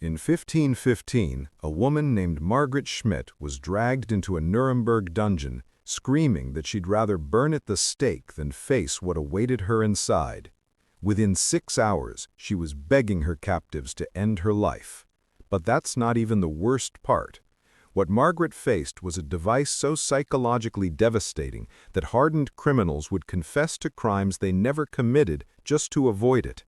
In 1515, a woman named Margaret Schmidt was dragged into a Nuremberg dungeon, screaming that she'd rather burn at the stake than face what awaited her inside. Within 6 hours, she was begging her captives to end her life. But that's not even the worst part. What Margaret faced was a device so psychologically devastating that hardened criminals would confess to crimes they never committed just to avoid it.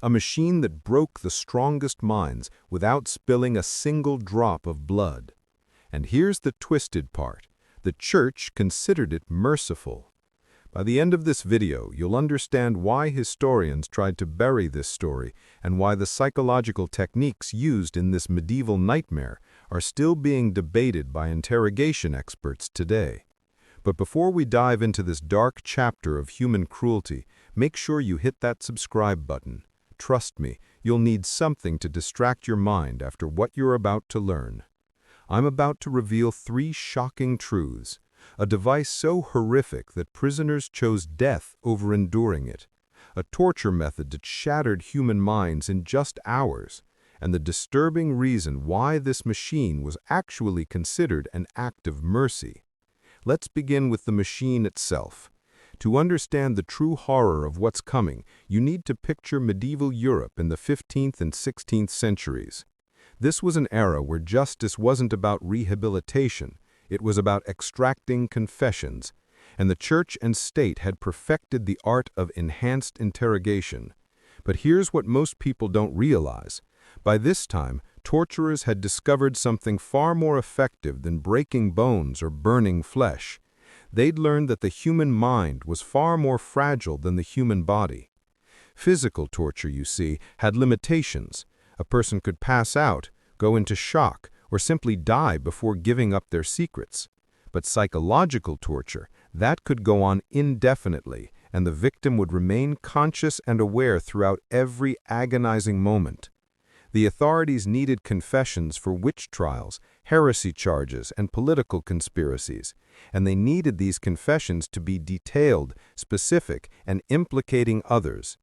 A machine that broke the strongest minds without spilling a single drop of blood. And here's the twisted part. The Church considered it merciful. By the end of this video, you'll understand why historians tried to bury this story and why the psychological techniques used in this medieval nightmare are still being debated by interrogation experts today. But before we dive into this dark chapter of human cruelty, make sure you hit that subscribe button. Trust me, you'll need something to distract your mind after what you're about to learn. I'm about to reveal 3 shocking truths. A device so horrific that prisoners chose death over enduring it. A torture method that shattered human minds in just hours. And the disturbing reason why this machine was actually considered an act of mercy. Let's begin with the machine itself. To understand the true horror of what's coming, you need to picture medieval Europe in the 15th and 16th centuries. This was an era where justice wasn't about rehabilitation, it was about extracting confessions, and the church and state had perfected the art of enhanced interrogation. But here's what most people don't realize. By this time, torturers had discovered something far more effective than breaking bones or burning flesh. They'd learned that the human mind was far more fragile than the human body. Physical torture, you see, had limitations. A person could pass out, go into shock, or simply die before giving up their secrets. But psychological torture, that could go on indefinitely, and the victim would remain conscious and aware throughout every agonizing moment. The authorities needed confessions for witch trials, heresy charges, and political conspiracies, and they needed these confessions to be detailed, specific, and implicating others.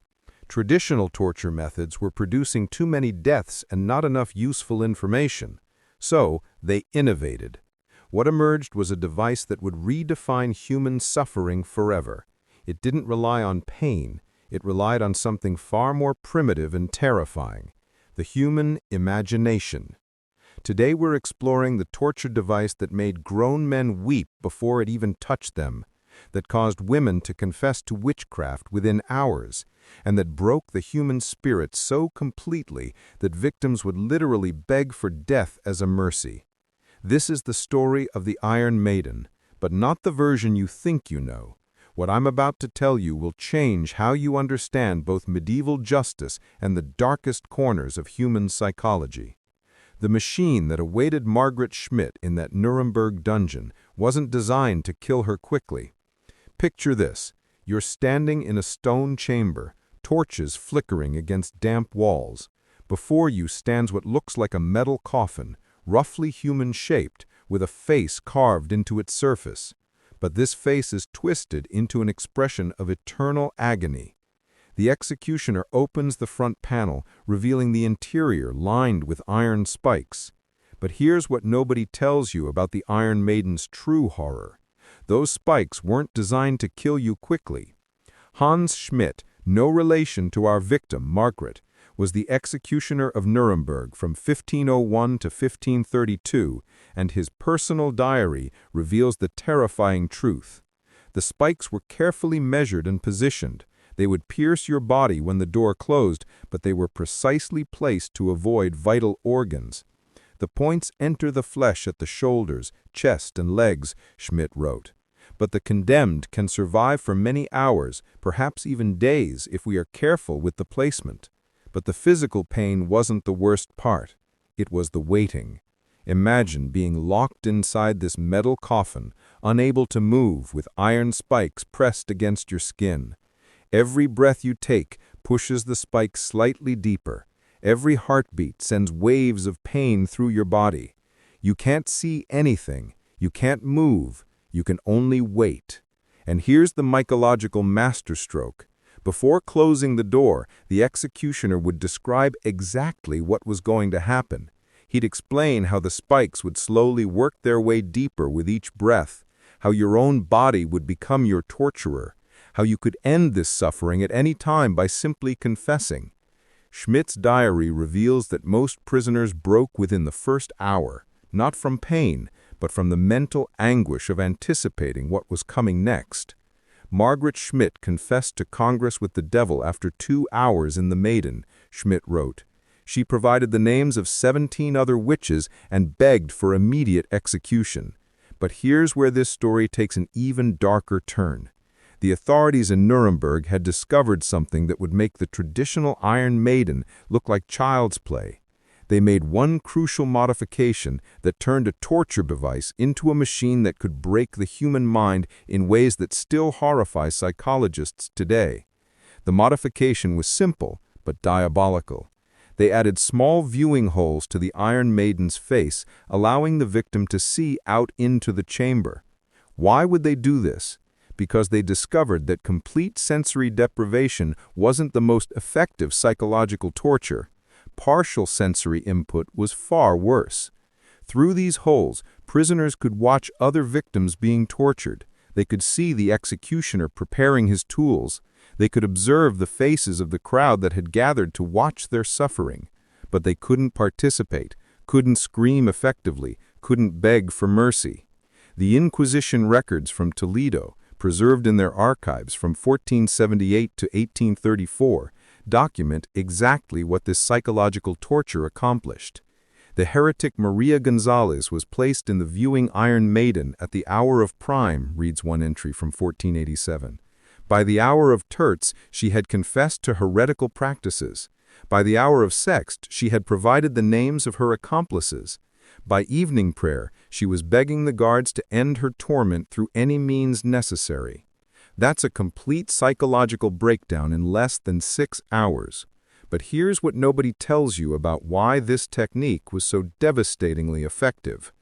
Traditional torture methods were producing too many deaths and not enough useful information. So, they innovated. What emerged was a device that would redefine human suffering forever. It didn't rely on pain, it relied on something far more primitive and terrifying. The human imagination. Today we're exploring the torture device that made grown men weep before it even touched them, that caused women to confess to witchcraft within hours, and that broke the human spirit so completely that victims would literally beg for death as a mercy. This is the story of the Iron Maiden, but not the version you think you know. What I'm about to tell you will change how you understand both medieval justice and the darkest corners of human psychology. The machine that awaited Margaret Schmidt in that Nuremberg dungeon wasn't designed to kill her quickly. Picture this. You're standing in a stone chamber, torches flickering against damp walls. Before you stands what looks like a metal coffin, roughly human-shaped, with a face carved into its surface. But this face is twisted into an expression of eternal agony. The executioner opens the front panel, revealing the interior lined with iron spikes. But here's what nobody tells you about the Iron Maiden's true horror. Those spikes weren't designed to kill you quickly. Hans Schmidt, no relation to our victim, Margaret, was the executioner of Nuremberg from 1501 to 1532, and his personal diary reveals the terrifying truth. The spikes were carefully measured and positioned. They would pierce your body when the door closed, but they were precisely placed to avoid vital organs. The points enter the flesh at the shoulders, chest, and legs, Schmidt wrote. But the condemned can survive for many hours, perhaps even days, if we are careful with the placement. But the physical pain wasn't the worst part. It was the waiting. Imagine being locked inside this metal coffin, unable to move, with iron spikes pressed against your skin. Every breath you take pushes the spikes slightly deeper. Every heartbeat sends waves of pain through your body. You can't see anything. You can't move. You can only wait. And here's the mycological masterstroke. Before closing the door, the executioner would describe exactly what was going to happen. He'd explain how the spikes would slowly work their way deeper with each breath, how your own body would become your torturer, how you could end this suffering at any time by simply confessing. Schmidt's diary reveals that most prisoners broke within the first hour, not from pain, but from the mental anguish of anticipating what was coming next. Margaret Schmidt confessed to Congress with the devil after 2 hours in the Maiden, Schmidt wrote. She provided the names of 17 other witches and begged for immediate execution. But here's where this story takes an even darker turn. The authorities in Nuremberg had discovered something that would make the traditional Iron Maiden look like child's play. They made one crucial modification that turned a torture device into a machine that could break the human mind in ways that still horrify psychologists today. The modification was simple, but diabolical. They added small viewing holes to the Iron Maiden's face, allowing the victim to see out into the chamber. Why would they do this? Because they discovered that complete sensory deprivation wasn't the most effective psychological torture. Partial sensory input was far worse. Through these holes, prisoners could watch other victims being tortured. They could see the executioner preparing his tools. They could observe the faces of the crowd that had gathered to watch their suffering. But they couldn't participate, couldn't scream effectively, couldn't beg for mercy. The Inquisition records from Toledo, preserved in their archives from 1478 to 1834, document exactly what this psychological torture accomplished. The heretic Maria Gonzalez was placed in the viewing Iron Maiden at the hour of prime, reads one entry from 1487. By the hour of terts, she had confessed to heretical practices. By the hour of sext, she had provided the names of her accomplices. By evening prayer, she was begging the guards to end her torment through any means necessary. That's a complete psychological breakdown in less than 6 hours. But here's what nobody tells you about why this technique was so devastatingly effective.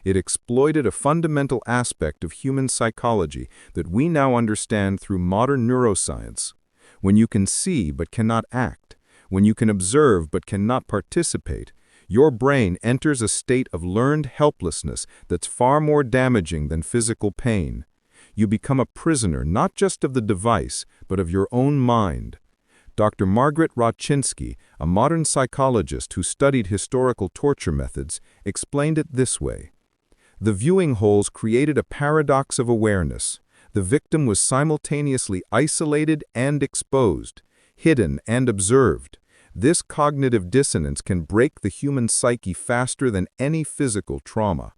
It exploited a fundamental aspect of human psychology that we now understand through modern neuroscience. When you can see but cannot act, when you can observe but cannot participate, your brain enters a state of learned helplessness that's far more damaging than physical pain. You become a prisoner not just of the device, but of your own mind. Dr. Margaret Rodchinsky, a modern psychologist who studied historical torture methods, explained it this way. The viewing holes created a paradox of awareness. The victim was simultaneously isolated and exposed, hidden and observed. This cognitive dissonance can break the human psyche faster than any physical trauma.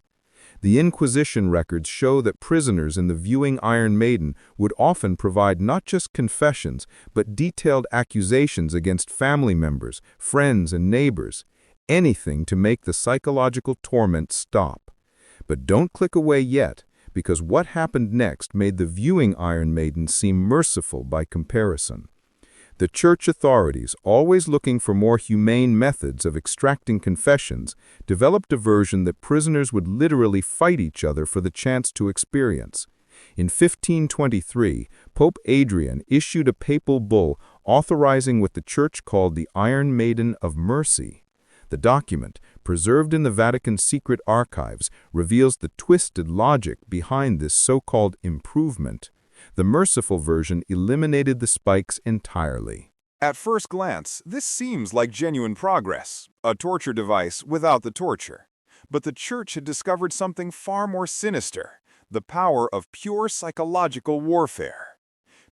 The Inquisition records show that prisoners in the viewing Iron Maiden would often provide not just confessions, but detailed accusations against family members, friends, and neighbors, anything to make the psychological torment stop. But don't click away yet, because what happened next made the viewing Iron Maiden seem merciful by comparison. The church authorities, always looking for more humane methods of extracting confessions, developed a version that prisoners would literally fight each other for the chance to experience. In 1523, Pope Adrian issued a papal bull authorizing what the church called the Iron Maiden of Mercy. The document, preserved in the Vatican's secret archives, reveals the twisted logic behind this so-called improvement. The merciful version eliminated the spikes entirely. At first glance, this seems like genuine progress, a torture device without the torture. But the church had discovered something far more sinister, the power of pure psychological warfare.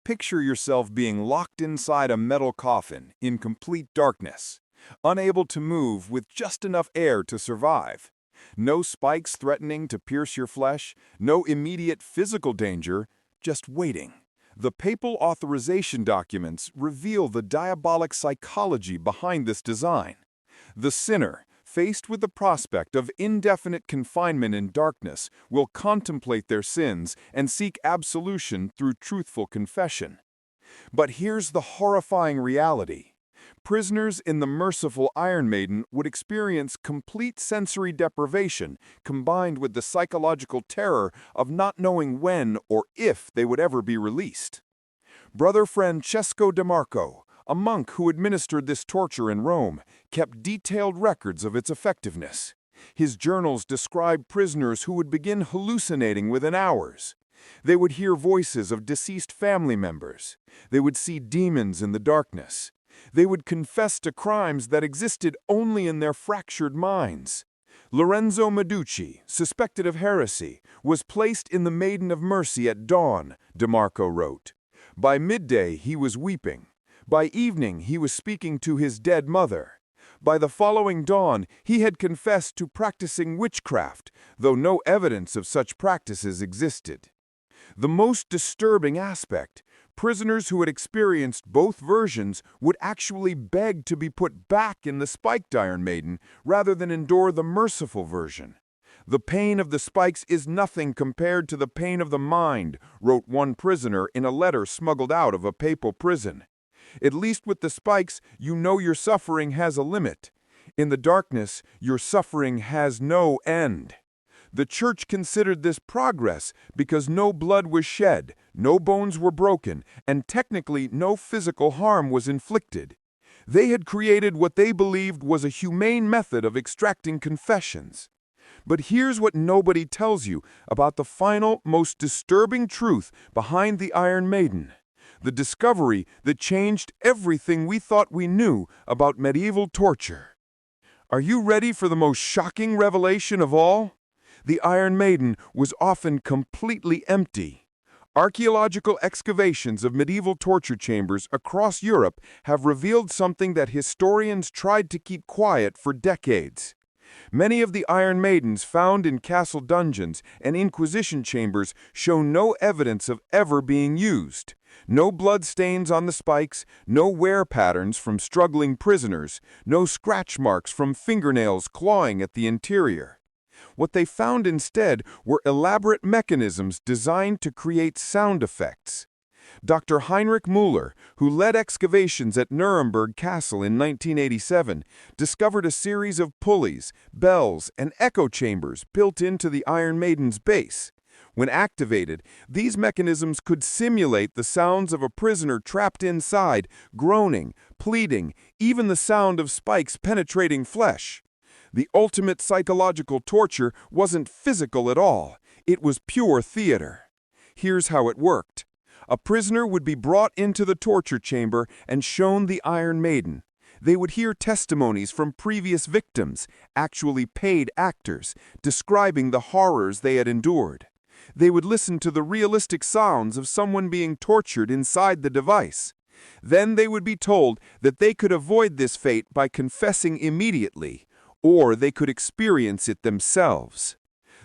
Picture yourself being locked inside a metal coffin in complete darkness, unable to move with just enough air to survive. No spikes threatening to pierce your flesh, no immediate physical danger, just waiting. The papal authorization documents reveal the diabolic psychology behind this design. The sinner, faced with the prospect of indefinite confinement in darkness, will contemplate their sins and seek absolution through truthful confession. But here's the horrifying reality. Prisoners in the merciful Iron Maiden would experience complete sensory deprivation combined with the psychological terror of not knowing when or if they would ever be released. Brother Francesco DeMarco, a monk who administered this torture in Rome, kept detailed records of its effectiveness. His journals described prisoners who would begin hallucinating within hours. They would hear voices of deceased family members. They would see demons in the darkness. They would confess to crimes that existed only in their fractured minds. Lorenzo Medici, suspected of heresy, was placed in the Maiden of Mercy at dawn, DeMarco wrote. By midday, he was weeping. By evening, he was speaking to his dead mother. By the following dawn, he had confessed to practicing witchcraft, though no evidence of such practices existed. The most disturbing aspect, prisoners who had experienced both versions would actually beg to be put back in the spiked Iron Maiden rather than endure the merciful version. The pain of the spikes is nothing compared to the pain of the mind, wrote one prisoner in a letter smuggled out of a papal prison. At least with the spikes, you know your suffering has a limit. In the darkness, your suffering has no end. The Church considered this progress because no blood was shed, no bones were broken, and technically no physical harm was inflicted. They had created what they believed was a humane method of extracting confessions. But here's what nobody tells you about the final, most disturbing truth behind the Iron Maiden. The discovery that changed everything we thought we knew about medieval torture. Are you ready for the most shocking revelation of all? The Iron Maiden was often completely empty. Archaeological excavations of medieval torture chambers across Europe have revealed something that historians tried to keep quiet for decades. Many of the Iron Maidens found in castle dungeons and Inquisition chambers show no evidence of ever being used. No blood stains on the spikes, no wear patterns from struggling prisoners, no scratch marks from fingernails clawing at the interior. What they found instead were elaborate mechanisms designed to create sound effects. Dr. Heinrich Müller, who led excavations at Nuremberg Castle in 1987, discovered a series of pulleys, bells, and echo chambers built into the Iron Maiden's base. When activated, these mechanisms could simulate the sounds of a prisoner trapped inside, groaning, pleading, even the sound of spikes penetrating flesh. The ultimate psychological torture wasn't physical at all. It was pure theater. Here's how it worked. A prisoner would be brought into the torture chamber and shown the Iron Maiden. They would hear testimonies from previous victims, actually paid actors, describing the horrors they had endured. They would listen to the realistic sounds of someone being tortured inside the device. Then they would be told that they could avoid this fate by confessing immediately, or they could experience it themselves.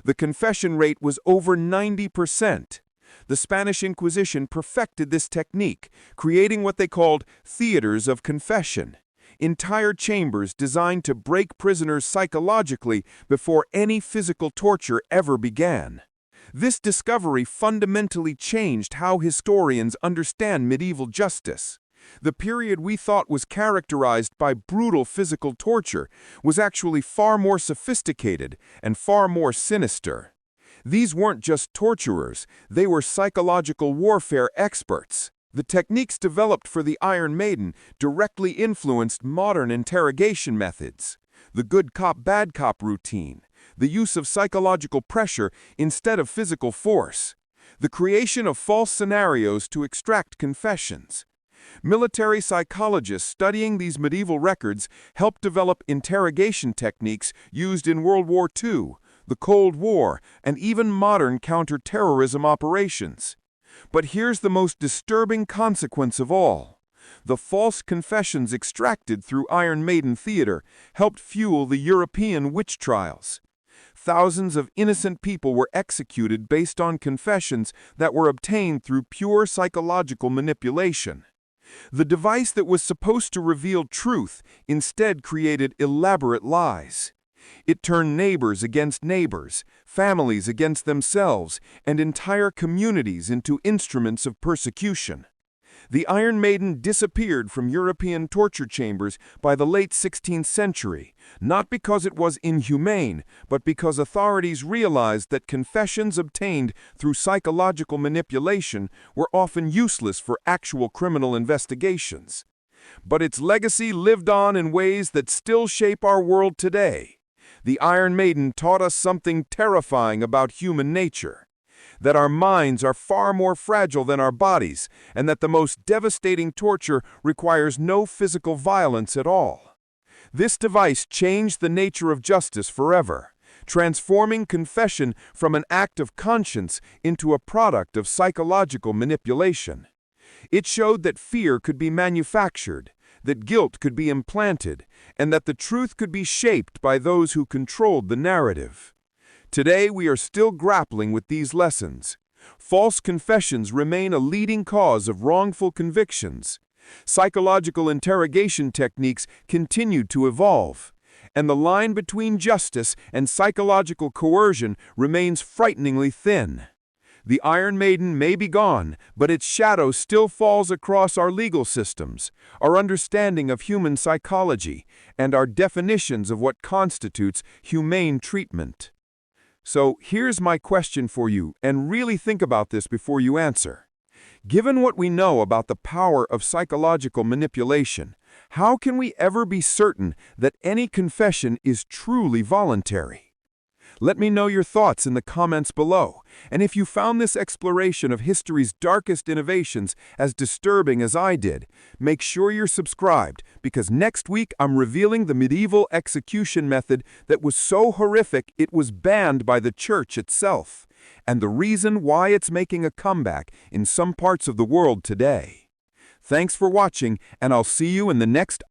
The confession rate was over 90%. The Spanish Inquisition perfected this technique, creating what they called theaters of confession, entire chambers designed to break prisoners psychologically before any physical torture ever began. This discovery fundamentally changed how historians understand medieval justice. The period we thought was characterized by brutal physical torture was actually far more sophisticated and far more sinister. These weren't just torturers, they were psychological warfare experts. The techniques developed for the Iron Maiden directly influenced modern interrogation methods. The good cop, bad cop routine, the use of psychological pressure instead of physical force, the creation of false scenarios to extract confessions. Military psychologists studying these medieval records helped develop interrogation techniques used in World War II, the Cold War, and even modern counter-terrorism operations. But here's the most disturbing consequence of all. The false confessions extracted through Iron Maiden theater helped fuel the European witch trials. Thousands of innocent people were executed based on confessions that were obtained through pure psychological manipulation. The device that was supposed to reveal truth instead created elaborate lies. It turned neighbors against neighbors, families against themselves, and entire communities into instruments of persecution. The Iron Maiden disappeared from European torture chambers by the late 16th century, not because it was inhumane, but because authorities realized that confessions obtained through psychological manipulation were often useless for actual criminal investigations. But its legacy lived on in ways that still shape our world today. The Iron Maiden taught us something terrifying about human nature: that our minds are far more fragile than our bodies, and that the most devastating torture requires no physical violence at all. This device changed the nature of justice forever, transforming confession from an act of conscience into a product of psychological manipulation. It showed that fear could be manufactured, that guilt could be implanted, and that the truth could be shaped by those who controlled the narrative. Today, we are still grappling with these lessons. False confessions remain a leading cause of wrongful convictions. Psychological interrogation techniques continue to evolve, and the line between justice and psychological coercion remains frighteningly thin. The Iron Maiden may be gone, but its shadow still falls across our legal systems, our understanding of human psychology, and our definitions of what constitutes humane treatment. So here's my question for you, and really think about this before you answer. Given what we know about the power of psychological manipulation, how can we ever be certain that any confession is truly voluntary? Let me know your thoughts in the comments below, and if you found this exploration of history's darkest innovations as disturbing as I did, make sure you're subscribed, because next week I'm revealing the medieval execution method that was so horrific it was banned by the church itself, and the reason why it's making a comeback in some parts of the world today. Thanks for watching, and I'll see you in the next